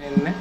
Nenek.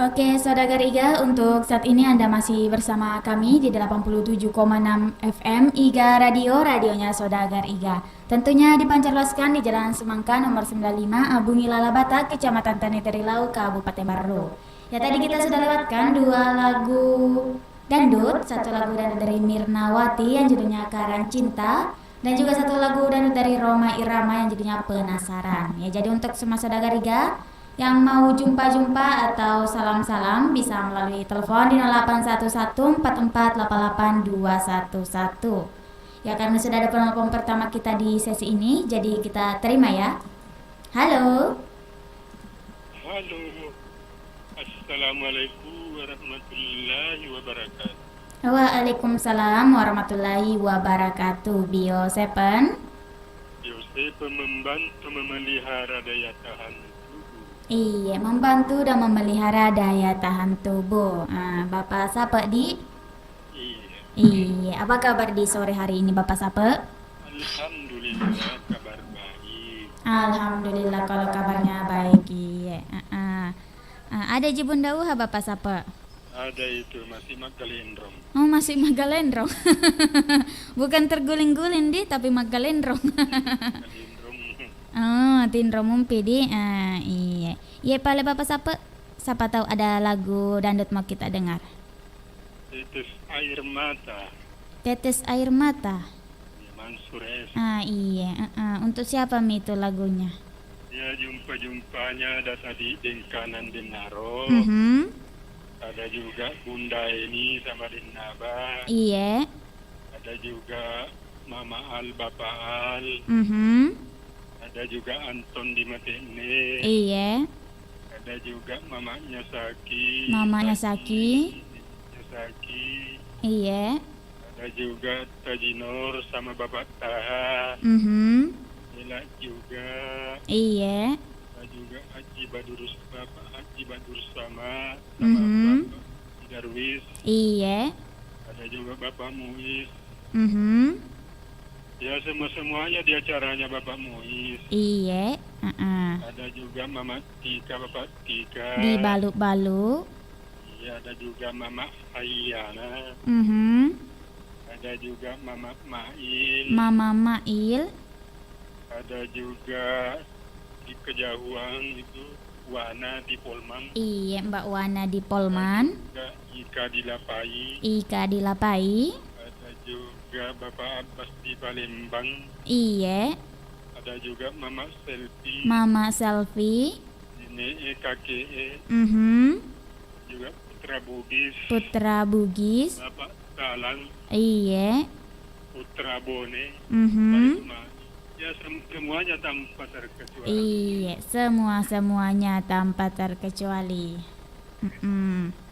Oke, Saudara Iga, untuk saat ini Anda masih bersama kami di 87,6 FM Iga Radio, radionya Saudara Iga. Tentunya dipancarloskan di Jalan Semangka nomor 95, Abungi Lalabata, Kecamatan Tanitirilau, Kabupaten Baru. Ya, tadi kita sudah lewatkan dua lagu dangdut, satu lagu dangdut dari Mirnawati yang judulnya Karang Cinta, dan juga satu lagu dangdut dari Roma Irama yang judulnya Penasaran. Ya, jadi untuk semua Saudara Iga yang mau jumpa-jumpa atau salam-salam bisa melalui telepon di 081144882211. Ya, karena sudah ada penelpon pertama kita di sesi ini, jadi kita terima ya. Halo. Halo, Assalamualaikum warahmatullahi wabarakatuh. Waalaikumsalam warahmatullahi wabarakatuh. Bio Sepen. Yosef membantu memelihara daya tahan tubuh. Iya, membantu dan memelihara daya tahan tubuh. Bapak Sape di? Iya, Iya, apa kabar di sore hari ini Bapak Sape? Alhamdulillah kabar baik. Alhamdulillah kalau kabarnya baik. Iya. Ada jibun dawuh Bapak Sape? Ada itu masih makalendrong. Oh, masih magalendrong. Bukan terguling-guling di, tapi magalendrong. Makalendrong. Oh, tindro mumpi di. Iya. Iya, pale Bapak Sape. Siapa tahu ada lagu dangdut mau kita dengar. Tetes air mata. Tetes air mata. Ya, Mansur S. Iya. Untuk siapa Mi itu lagunya? Ya, jumpa-jumpanya ada tadi Dengkanan Denaro. Ada juga Bunda ini sama Denaba. Iya. Ada juga Mama Al, Bapak Al. Ada juga Anton di Matene. Iya. Ada juga mamanya Saki. Mamanya Saki. Saki. Iya. Ada juga Tajinor sama Bapak Taha. Ela juga. Iya. Ada juga Haji Badur, Bapak Haji Badur sama Bapak Darwis. Iya. Ada juga Bapak Muiz. Ya, semuanya di acaranya Bapak Muiz. Iya. Ada juga Mama Tika, Bapak Tika. Di Balu-Balu. Iya, ada juga Mama Hayana. Ada juga Mama Mail. Mama Mail. Ada juga di kejauhan itu Wana di Polman. Iya, Mbak Wana di Polman. Ada Ika di Lapai. Ika di Lapai. Ada juga Bapak Abbas di Palembang. Iya. Ada juga Mama Selfie. Mama Selfie. Ini KKE. Juga Putra Bugis. Putra Bugis. Bapak Talang. Iya. Putra Bone. Ya, semuanya tanpa terkecuali. Iya, semuanya tanpa terkecuali.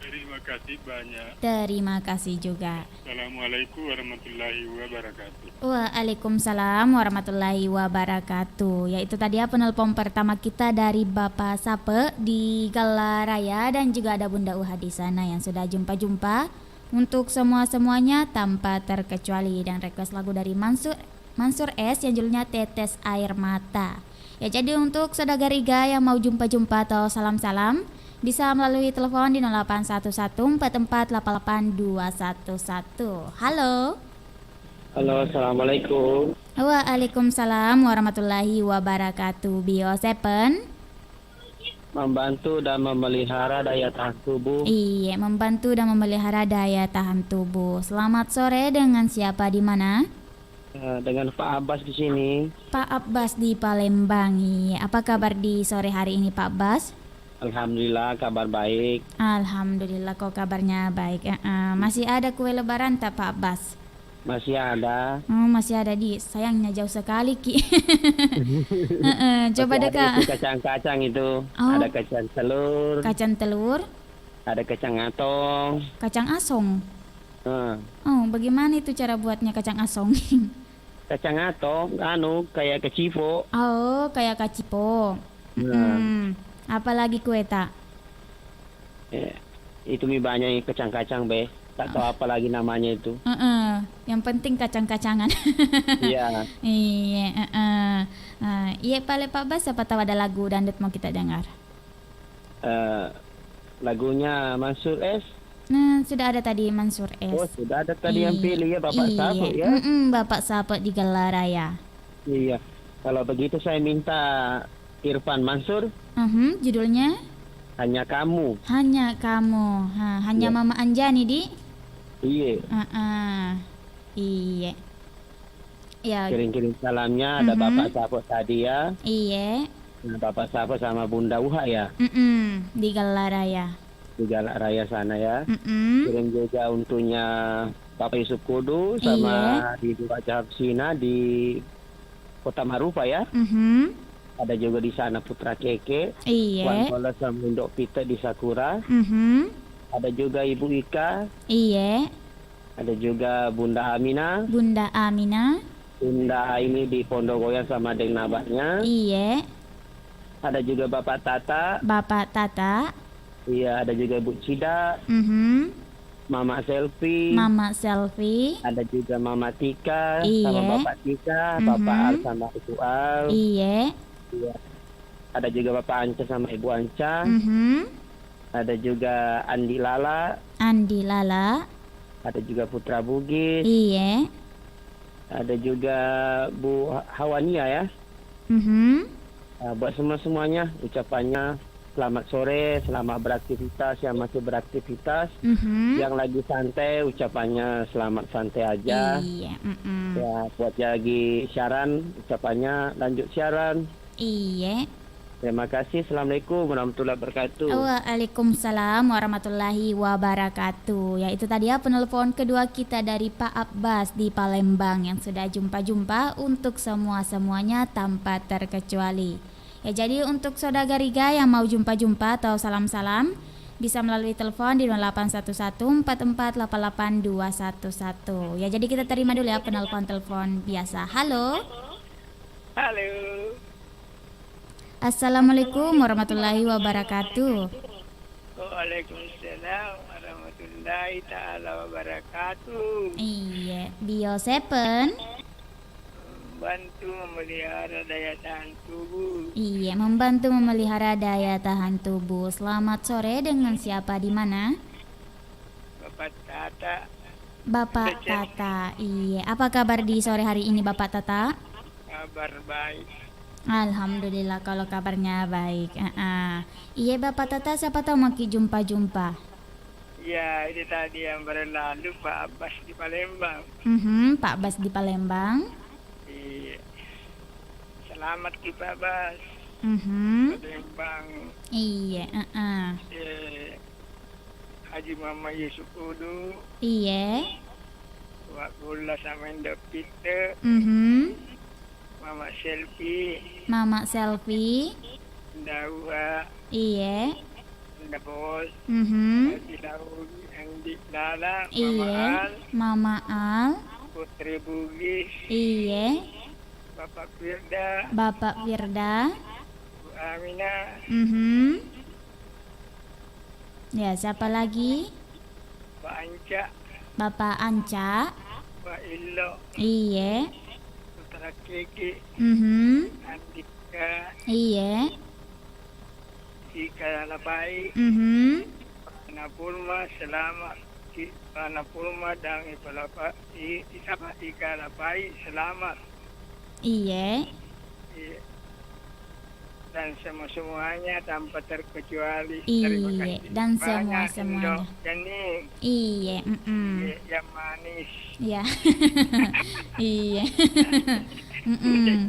Terima kasih banyak. Terima kasih juga. Assalamualaikum warahmatullahi wabarakatuh. Waalaikumsalam warahmatullahi wabarakatuh. Yaitu tadi ya penelpon pertama kita dari Bapak Sape di Galaraya, dan juga ada Bunda Uha di sana yang sudah jumpa-jumpa. Untuk semuanya tanpa terkecuali, dan request lagu dari Mansur S yang judulnya Tetes Air Mata. Ya, jadi untuk saudagar Iga yang mau jumpa-jumpa atau salam-salam bisa melalui telepon di 0811448211. Halo. Halo, assalamualaikum. Waalaikumsalam warahmatullahi wabarakatuh. Bio Seven. Membantu dan memelihara daya tahan tubuh. Iya, membantu dan memelihara daya tahan tubuh. Selamat sore, dengan siapa di mana? Dengan Pak Abbas di sini. Pak Abbas di Palembang. Iya, apa kabar di sore hari ini Pak Abbas? Alhamdulillah kabar baik. Alhamdulillah, kok kabarnya baik. Masih ada kue lebaran tak Pak Abbas? Masih ada. Oh, masih ada di, sayangnya jauh sekali Ki. Coba Masih dekat. ada itu kacang-kacang itu. Oh. Ada kacang telur. Kacang telur, Ada kacang atong. kacang asong. Nah, Oh, bagaimana itu cara buatnya kacang asong? kacang atong, kayak kecipo. Oh, kayak kacipo. Apalagi kue tak? Itu mie banyak kacang-kacang be. Tak tahu apa lagi namanya itu. Yang penting kacang-kacangan. Iya. Iya. Iya, Pak Bas, siapa tahu ada lagu dangdut mau kita dengar. Lagunya Mansur S. Nah, sudah ada tadi Mansur S. Oh, sudah ada tadi yang pilih ya Bapak Iya. Sapu ya. Bapak Sapu di Galaraya. Iya. Kalau begitu saya minta Irfan Mansur, Judulnya Hanya Kamu. Hanya Kamu. Hanya Iya. Mama Anjani di. Iya. Iya. Ya. Kirim-kirim salamnya ada Bapak Sapo tadi ya. Iya. Nah, Bapak Sapo sama Bunda Uha ya. Di Galaraya. Di Galak Raya sana ya. Mm-mm. Kirim juga untuknya Bapak Yusuf Kudu sama di Bapak Sina di Kota Marupa ya. Ada juga di sana Putra Keke. Iya. Wan Kola sama Indok Pita di Sakura. Ada juga Ibu Ika. Iya. Ada juga Bunda Amina. Bunda Amina. Bunda ini di Pondok Goyang sama Deng Nabatnya. Iya. Ada juga Bapak Tata. Bapak Tata. Iya, ada juga Ibu Cida. Mama Selfie. Mama Selfie. Ada juga Mama Tika Iya. sama Bapak Tika, Bapak Al sama Ibu Al. Iya. Iya. Ada juga Bapak Anca sama Ibu Anca. Ada juga Andi Lala. Andi Lala. Ada juga Putra Bugis. Iya. Ada juga Bu Hawania ya. Buat semuanya ucapannya selamat sore, selamat beraktivitas yang masih beraktivitas. Yang lagi santai ucapannya selamat santai aja. Iya. Ya, buat yang lagi siaran ucapannya lanjut siaran. Iya. Terima kasih. Assalamualaikum warahmatullahi wabarakatuh. Waalaikumsalam warahmatullahi wabarakatuh. Ya, itu tadi ya penelpon kedua kita dari Pak Abbas di Palembang yang sudah jumpa-jumpa untuk semuanya tanpa terkecuali. Ya, jadi untuk saudagar Iga yang mau jumpa-jumpa atau salam-salam bisa melalui telepon di 081144882211. Ya, jadi kita terima dulu ya penelpon telepon biasa. Halo. Halo. Assalamualaikum warahmatullahi wabarakatuh. Waalaikumsalam warahmatullahi taala wabarakatuh. Iya, Bio Seven. Bantu memelihara daya tahan tubuh. Iya, membantu memelihara daya tahan tubuh. Selamat sore, dengan siapa di mana? Bapak Tata. Bapak Tata. Iya, apa kabar di sore hari ini Bapak Tata? Kabar baik. Alhamdulillah kalau kabarnya baik. Iya Bapak Tata, siapa tahu mau jumpa-jumpa. Ya, ini tadi yang berlalu Pak Abbas di Palembang. Pak Bas di Palembang. Iya. Selamat kita Bas. Palembang. Iya. Haji Mama Yusuf Kudu. Iya. Wak Gula sama Indok Pita. Mama Selfie, Mama Selfie. Bunda Uha, Iya. Bunda Bos, Mhm. Dilaun, yang di Lala, Mama Iya. Al, Mama Al. Putri Bugis, Iya. Bapak Firda, Bapak Firda. Bu Aminah, Mhm. Ya, siapa lagi? Pak Anca, Bapak Anca. Pak Illo, Iya. Putra Kiki, Mhm. Andika, Iya. Ika Lapai, Mhm. Ana Purma, selamat. Ana Purma dan Ika Lapai, selamat. Iya. Iya. Dan semuanya tanpa terkecuali. Iya, Terima kasih dan banyak, semuanya. Indo. Yani Iya. yang manis. Iya. Iya. Mm-mm.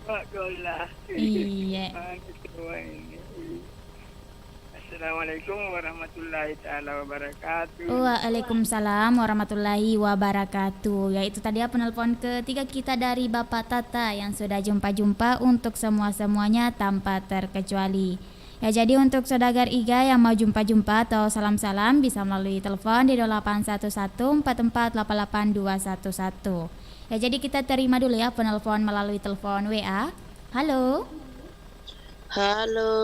Pak Gola. Iya. Manis semua ini. Assalamualaikum warahmatullahi taala wabarakatuh. Waalaikumsalam warahmatullahi wabarakatuh. Ya, itu tadi ya penelpon ketiga kita dari Bapak Tata yang sudah jumpa-jumpa untuk semua-semuanya tanpa terkecuali. Ya, jadi untuk saudagar Iga yang mau jumpa-jumpa atau salam-salam bisa melalui telepon di 081144882211. Ya, jadi kita terima dulu ya penelpon melalui telepon WA. Halo. Halo,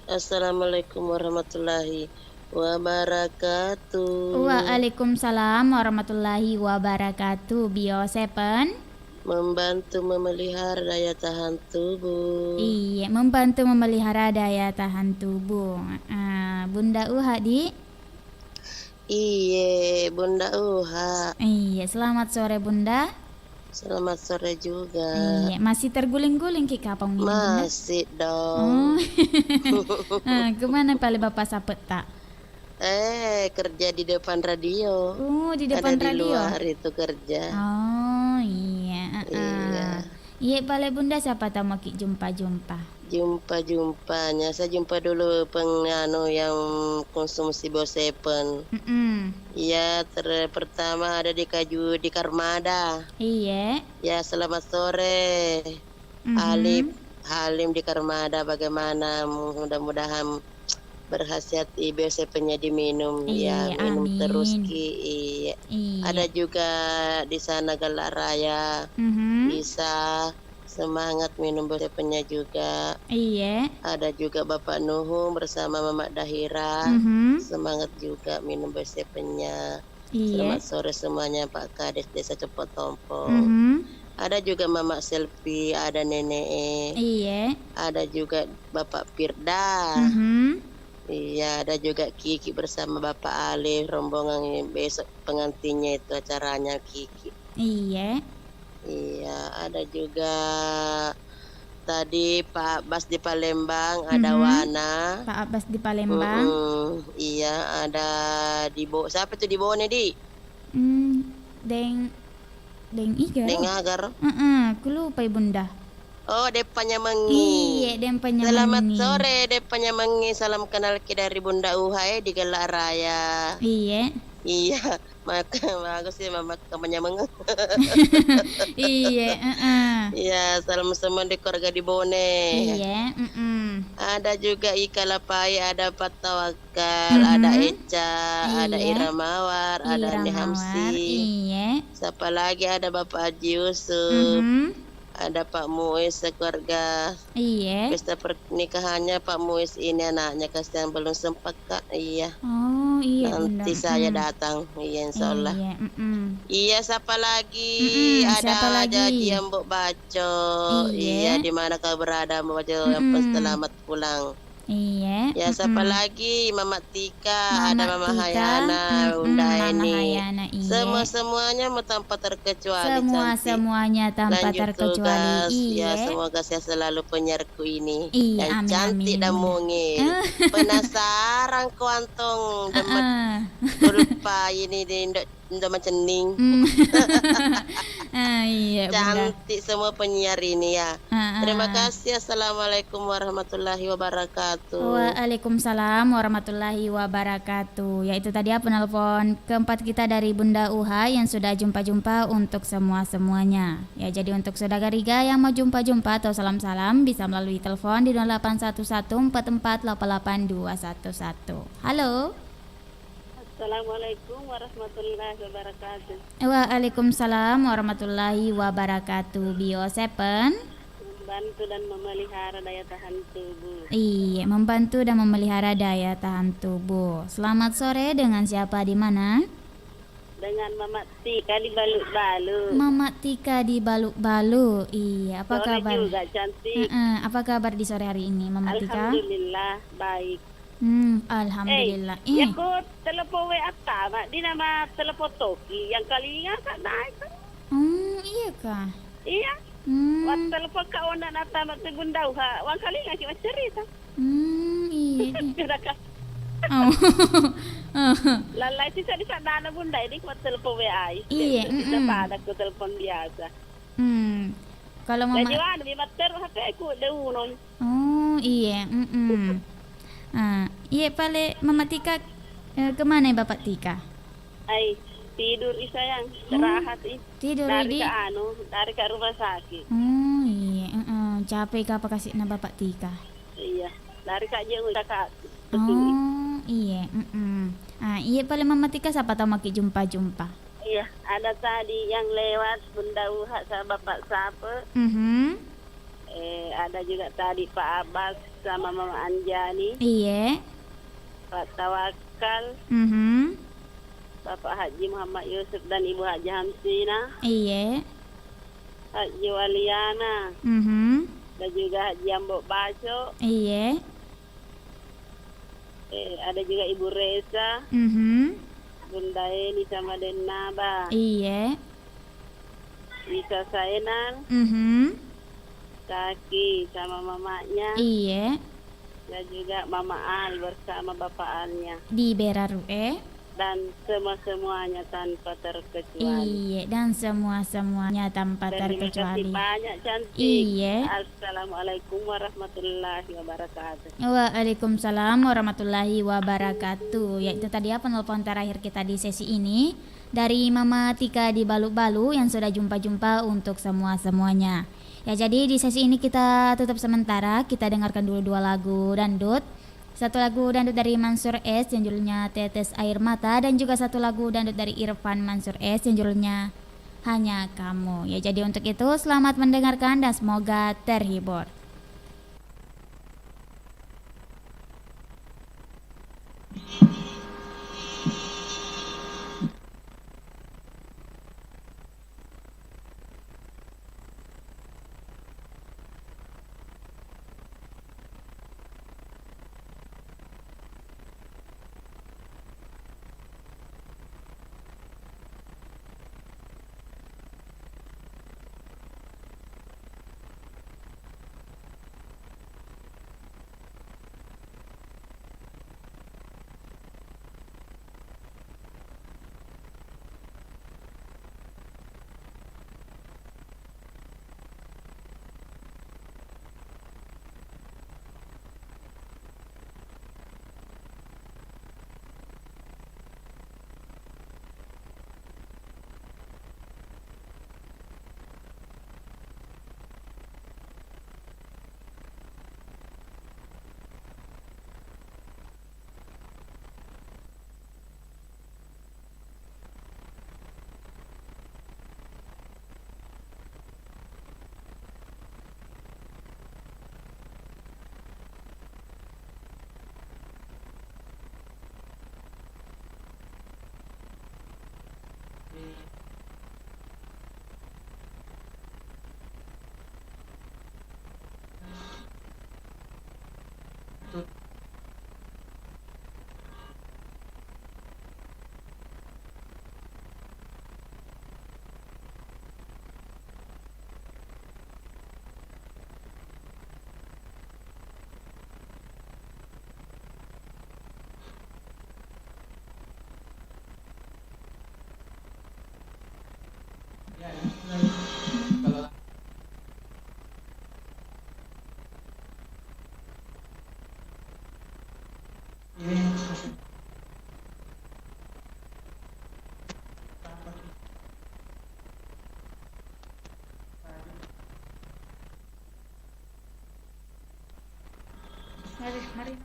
Assalamualaikum warahmatullahi wabarakatuh. Waalaikumsalam warahmatullahi wabarakatuh. Bio Sepen. Membantu memelihara daya tahan tubuh. Iya, membantu memelihara daya tahan tubuh. Bunda Uha di. Iye, Bunda Uha. Iya, selamat sore Bunda. Selamat sore juga. Iya, masih terguling-guling ki kapang ini Bunda? Masih dong. Kemana pale Bapak sapet tak? Kerja di depan radio. Di depan Ada radio. di luar itu kerja. Oh iya. Iya. Iya, pale Bunda siapa tahu mau ki jumpa-jumpa. Jumpa-jumpanya. Saya jumpa dulu pengano yang konsumsi Bosepen. Ya, pertama ada di Karmada. Iya. Ya, selamat sore. Halim di Karmada, bagaimana? Mudah-mudahan berkhasiat Bosepennya diminum. Iya, ya, minum amin. terus Ki. Iya. Iya. Ada juga di sana Galak Raya. Bisa semangat minum Bosepennya juga. Iya. Ada juga Bapak Nuhum bersama Mamak Dahira. Semangat juga minum Bosepennya. Iya. Selamat sore semuanya Pak Kades Desa Cepot Tompo. Ada juga Mamak Selfie, ada Nenek. Iya. Ada juga Bapak Firda. Iya, ada juga Kiki bersama Bapak Alif, rombongan besok pengantinnya itu acaranya Kiki. Iya. Iya, ada juga tadi Pak Abbas di Palembang, ada Wana. Pak Abbas di Palembang. Iya, ada di siapa tuh di Bone di? Deng Iga. Deng Agar. Aku lupa Bunda. Oh, Depanya Mengi. Iya, Depanya Selamat Mengi. sore Depanya Mengi. Salam kenal ki dari Bunda Uha di Galak Raya. Iya. Iya, maka bagus sih Mama kamarnya Mengi. Iya, Iya, salam semua di keluarga di Bone. Iya, Ada juga Ika Lapai, ada Pak Tawakal, ada Eca, ada Iya. Ira Mawar, ada Ira Ani Mawar. Hamsi. Iya. Siapa lagi? Ada Bapak Haji Yusuf, ada Pak Muiz sekeluarga. Iya. Pesta pernikahannya Pak Muiz ini anaknya kasihan belum sempat Kak. Iya. Oh, iya Bunda. Nanti saya datang. Iya, insya Allah. Iya, Iya, siapa lagi? siapa Ada lagi? Jaji yang Mbok Baco. Iya. Iya, di mana kau berada Mbok Baco? Yang selamat pulang. Iya. Ya, siapa lagi? Mama Tika, ada Mama Tika. Hayana, Bunda Mama Eni. Hayana, iya. Semuanya tanpa terkecuali cantik. Semuanya tanpa Lanjut terkecuali. tugas. Ya, Iya. semoga saya selalu penyiarku ini Iya, yang amin, cantik amin, dan Bunda. mungil. Penasaran kuantong demet lupa ini di udah mencening. Iya, Bunda. Cantik semua penyiar ini ya. Ah, Terima ah. kasih. Assalamualaikum warahmatullahi wabarakatuh. Waalaikumsalam warahmatullahi wabarakatuh. Ya itu tadi ya penelpon keempat kita dari Bunda Uha yang sudah jumpa-jumpa untuk semua-semuanya. Ya jadi untuk saudara Riga yang mau jumpa-jumpa atau salam-salam bisa melalui telepon di 081144882211. Halo. Assalamualaikum warahmatullahi wabarakatuh. Waalaikumsalam warahmatullahi wabarakatuh. Bio Seven. Membantu dan memelihara daya tahan tubuh. Iya, membantu dan memelihara daya tahan tubuh. Selamat sore, dengan siapa di mana? Dengan Mama Tika di Balu-Balu. Mama Tika di Balu-Balu. Iya, apa Sore kabar? juga cantik. Apa kabar di sore hari ini, Mama Tika? Alhamdulillah baik. Alhamdulillah. Ya ko telepon WA Mak di nama telepon Toki yang kali ini kan naik. Iya kah? Iya. Wat telepon ka onda nata mat Bunda Uha. Wan kali ngasih cerita. Iya. Kira-kira Oh. lalai sisa di sana Bunda ini kuat telepon WA. Iya, Tidak pada ku telepon biasa. Kalau Mama Jadi wan di mater HP ku deunon. Oh, iya. Iya pale Mama Tika kemana ya Bapak Tika? Ay, tidur sayang, istirahat Tidur dari di. dari ke rumah sakit. Oh iya, capek kah apa kasih na Bapak Tika? Iya, dari kak jeng udah kak. Oh iya, iya pale Mama Tika siapa tahu maki jumpa-jumpa. Iya, ada tadi yang lewat Bunda Uha sama Bapak Sape. Ada juga tadi Pak Abbas sama Mama Anjani. Iya. Pak Tawakal, Bapak Haji Muhammad Yusuf dan Ibu Haji Hamsina. Iya. Haji Waliana. Dan juga Haji Ambok Baco. Iya. Ada juga Ibu Reza. Bunda Eni sama Denaba. Iya. Bisa Sainan. Kaki sama mamanya. Iya. Dan juga Mama Al bersama Bapak Alnya. Di Beraru Dan semua-semuanya tanpa terkecuali. Iya, dan semua-semuanya tanpa Terima terkecuali. kasih banyak cantik. Iya. Assalamualaikum warahmatullahi wabarakatuh. Waalaikumsalam warahmatullahi wabarakatuh. Ya itu tadi ya penelpon terakhir kita di sesi ini dari Mama Tika di Balu-Balu yang sudah jumpa-jumpa untuk semua-semuanya. Ya jadi di sesi ini kita tutup sementara, kita dengarkan dulu dua lagu dangdut. Satu lagu dangdut dari Mansur S yang judulnya Tetes Air Mata, dan juga satu lagu dangdut dari Irfan Mansur S yang judulnya Hanya Kamu. Ya jadi untuk itu selamat mendengarkan dan semoga terhibur. Mari.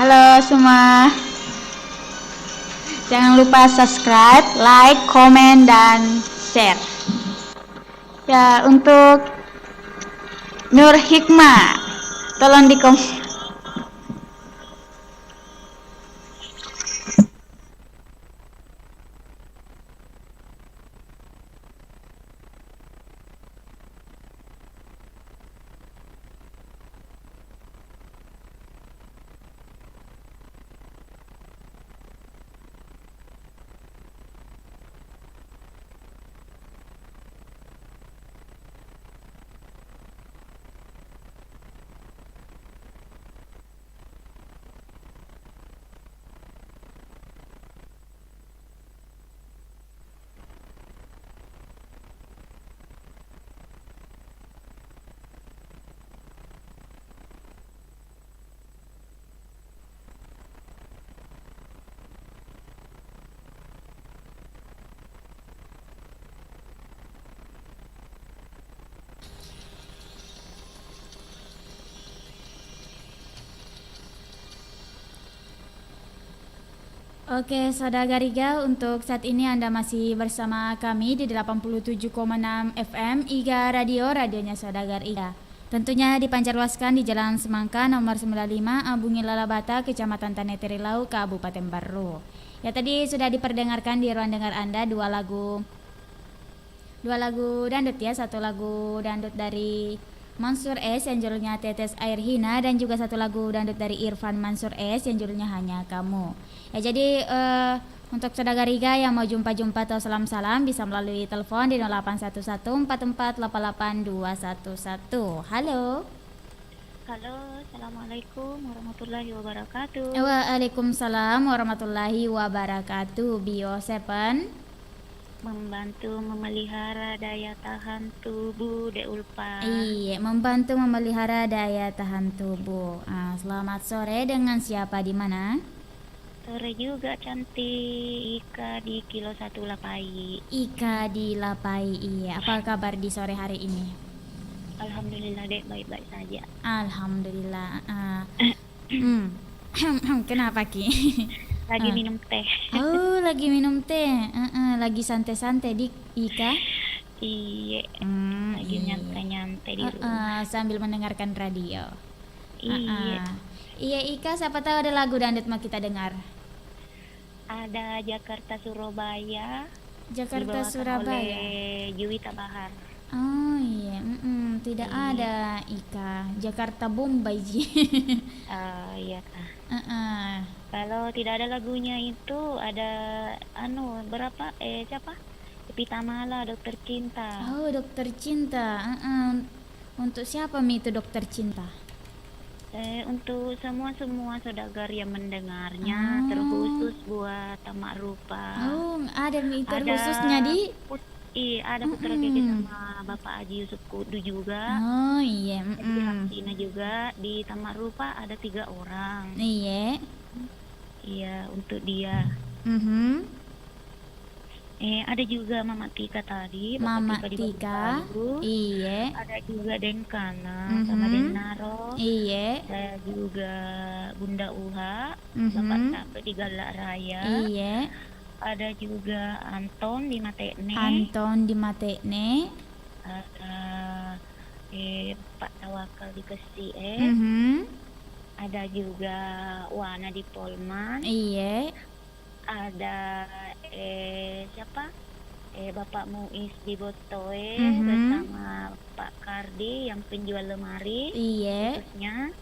Halo semua. Jangan lupa subscribe, like, komen, dan share. Ya, untuk Nur Hikmah, tolong Oke, Saudara Riga, untuk saat ini Anda masih bersama kami di 87,6 FM IGA Radio, radionya Saudara Riga. Tentunya dipancarluaskan di Jalan Semangka nomor 95, Abungi Lalabata, Kecamatan Tanetirilau, Kabupaten Baru. Ya, tadi sudah diperdengarkan di ruang dengar Anda dua lagu dandut ya, satu lagu dandut dari Mansur S yang judulnya Tetes Air Hina, dan juga satu lagu dandut dari Irfan Mansur S yang judulnya Hanya Kamu. Ya, jadi untuk saudara Riga yang mau jumpa-jumpa atau salam-salam bisa melalui telepon di 0811448211. Halo. Halo, Assalamualaikum warahmatullahi wabarakatuh. Waalaikumsalam warahmatullahi wabarakatuh. Bio Seven Membantu memelihara daya tahan tubuh Ulpa. Iya, membantu memelihara daya tahan tubuh. Selamat sore, dengan siapa di mana? Sore juga cantik, Ika di Kilo 1 Lapai. Ika di Lapai, iya. Apa kabar di sore hari ini? Alhamdulillah dek, baik-baik saja. Alhamdulillah. Kenapa Ki? Lagi minum teh. Oh, lagi minum teh. Lagi santai-santai di Ika. Iya. Lagi Iya. nyantai-nyantai di rumah. Sambil mendengarkan radio. Iya. Iya Ika, siapa tahu ada lagu dandut mau kita dengar. Ada Jakarta Surabaya. Jakarta dibawakan Surabaya. oleh Juwita Bahar. Oh iya, tidak ada Ika. Jakarta Bombay ji. Iya kah. Uh-uh. Kalau tidak ada lagunya itu ada berapa siapa? Pita Mala, Dokter Cinta. Oh, Dokter Cinta. Untuk siapa Mi itu Dokter Cinta? Untuk semua saudagar yang mendengarnya, terkhusus buat Tamak Rupa. Oh, ada Mi terkhususnya di ada Putra Keke sama Bapak Haji Yusuf Kudu juga. Oh iya. Di Hamsina juga, di Tamak Rupa ada 3 orang. Iya. Iya, untuk dia. Ada juga Mama Tika tadi, Mama Bapak Tika. Iya. Ada juga Denkana sama Denaro. Iya. Ada juga Bunda Uha, Bapak Sampai di Galak Raya. Iya. Ada juga Anton di Matekne. Ada Pak Tawakal di Kesi. Ada juga Wana di Polman. Iya. Ada siapa? Bapak Muiz di Botoe bersama Pak Kardi yang penjual lemari. Iya. Khususnya.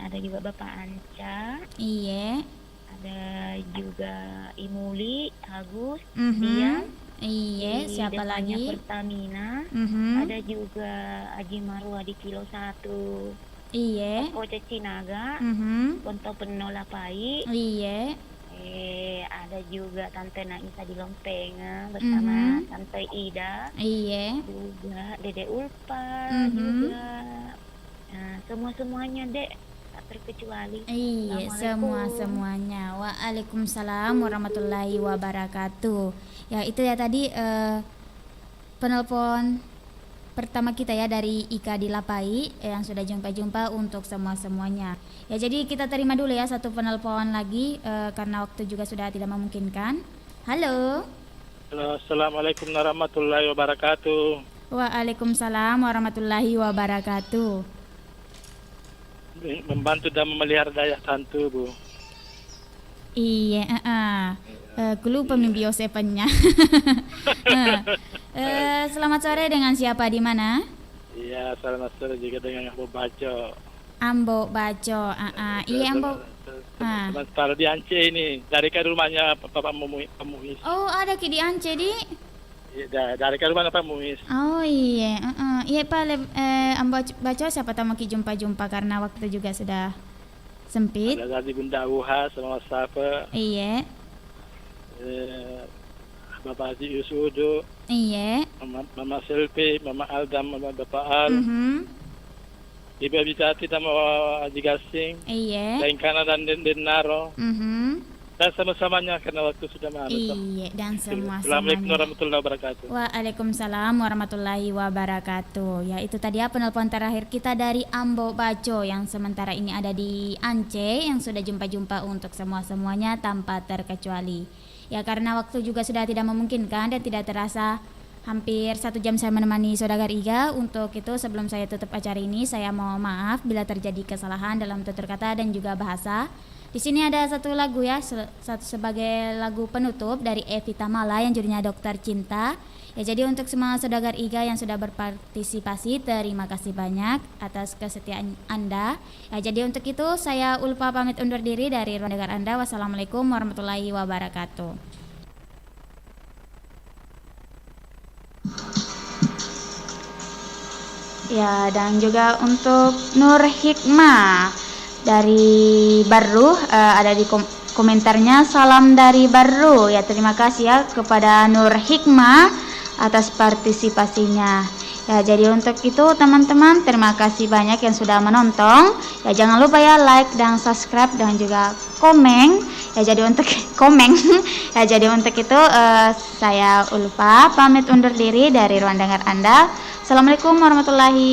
Ada juga Bapak Anca. Iya. Ada juga Imuli, Agus, Dia. dia. Iya. Siapa depannya lagi? Pertamina. Ada juga Aji Marwa di Kilo 1. Iya. Oce Cinaga. Konto Peno Lapai. Iya. Ada juga Tante Naisa di Lompenga bersama Tante Ida. Iya. Juga Dede Ulpa juga. Nah, semuanya Dek, tak terkecuali. Iya, semuanya. Waalaikumsalam warahmatullahi wabarakatuh. Ya, itu ya tadi penelpon pertama kita ya dari Ika di Lapai yang sudah jumpa-jumpa untuk semuanya. Ya jadi kita terima dulu ya satu penelpon lagi karena waktu juga sudah tidak memungkinkan. Halo. Halo, Assalamualaikum warahmatullahi wabarakatuh. Waalaikumsalam warahmatullahi wabarakatuh. Membantu dan memelihara daya hantu, Bu. Iya, aku lupa membiosepannya. Selamat sore, dengan siapa di mana? Iya, selamat sore juga dengan Ambo Baco. Ambo Baco, iya Ambo. Sementara di Aceh ini, dari ke rumahnya Bapak Muiz. Oh, ada di Aceh di? Iya, dari ke rumahnya Pak Muiz. Oh iya, iya Pak, Ambo Baco siapa tahu mau jumpa-jumpa karena waktu juga sudah sempit. Ada dari Bunda Uha sama Safa. Iya. Bapak Haji Yusudo. Iya. Mama Selvi, Mama Aldam, Mama Bapak Al. Ibu Abitati sama Haji Gasing. Iya. Dan Kana dan Denaro. Dan sama-samanya karena waktu sudah malam. Iya, dan semua. Assalamualaikum warahmatullahi wabarakatuh. Waalaikumsalam warahmatullahi wabarakatuh. Ya, itu tadi ya penelpon terakhir kita dari Ambo Baco yang sementara ini ada di Aceh yang sudah jumpa-jumpa untuk semuanya tanpa terkecuali. Ya, karena waktu juga sudah tidak memungkinkan dan tidak terasa hampir 1 jam saya menemani Saudagar Iga. Untuk itu sebelum saya tutup acara ini, saya mohon maaf bila terjadi kesalahan dalam tutur kata dan juga bahasa. Di sini ada satu lagu ya, sebagai lagu penutup dari Evita Mala yang judulnya Dokter Cinta. Ya, jadi untuk semua Saudagar Iga yang sudah berpartisipasi, terima kasih banyak atas kesetiaan Anda. Ya, jadi untuk itu saya Ulfa pamit undur diri dari ruang dengar Anda. Wassalamualaikum warahmatullahi wabarakatuh. Ya, dan juga untuk Nur Hikmah dari Baru, ada di komentarnya salam dari Baru. Ya, terima kasih ya kepada Nur Hikmah atas partisipasinya. Ya, jadi untuk itu teman-teman, terima kasih banyak yang sudah menonton. Ya, jangan lupa ya like dan subscribe dan juga komen. Ya, jadi untuk komen. Ya, jadi untuk itu saya Ulfa pamit undur diri dari ruang dengar Anda. Assalamualaikum warahmatullahi